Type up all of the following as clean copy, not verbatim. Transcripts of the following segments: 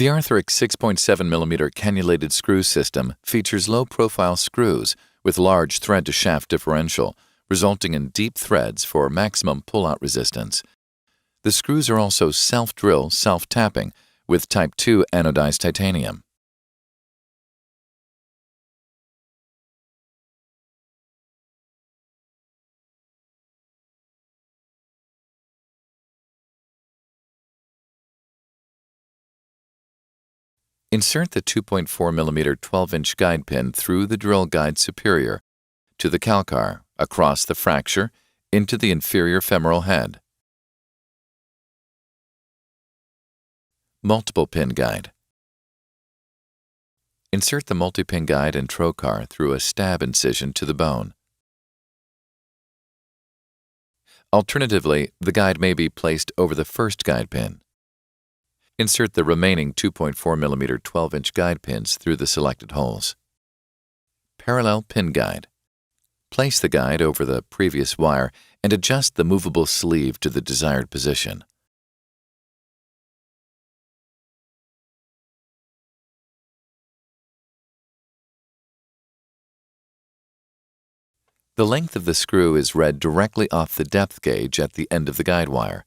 The Arthuric 6.7mm cannulated screw system features low-profile screws with large thread-to-shaft differential, resulting in deep threads for maximum pull-out resistance. The screws are also self-drill, self-tapping with Type 2 anodized titanium. Insert the 2.4mm 12-inch guide pin through the drill guide superior to the calcar, across the fracture, into the inferior femoral head. Multiple pin guide. Insert the multi-pin guide and trocar through a stab incision to the bone. Alternatively, the guide may be placed over the first guide pin. Insert the remaining 2.4mm 12-inch guide pins through the selected holes. Parallel pin guide. Place the guide over the previous wire and adjust the movable sleeve to the desired position. The length of the screw is read directly off the depth gauge at the end of the guide wire.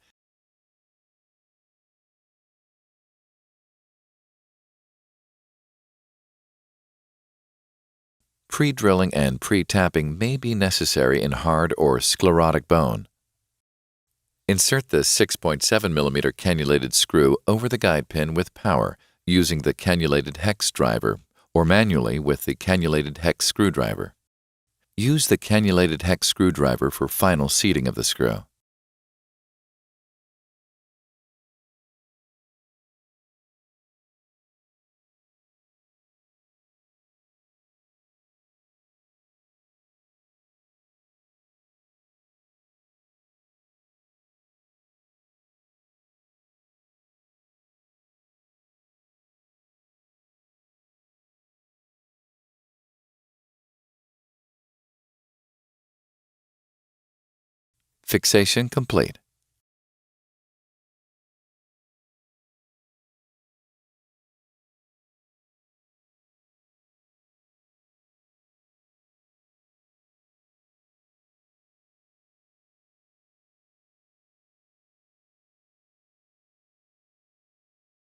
Pre-drilling and pre-tapping may be necessary in hard or sclerotic bone. Insert the 6.7mm cannulated screw over the guide pin with power using the cannulated hex driver or manually with the cannulated hex screwdriver. Use the cannulated hex screwdriver for final seating of the screw. Fixation complete.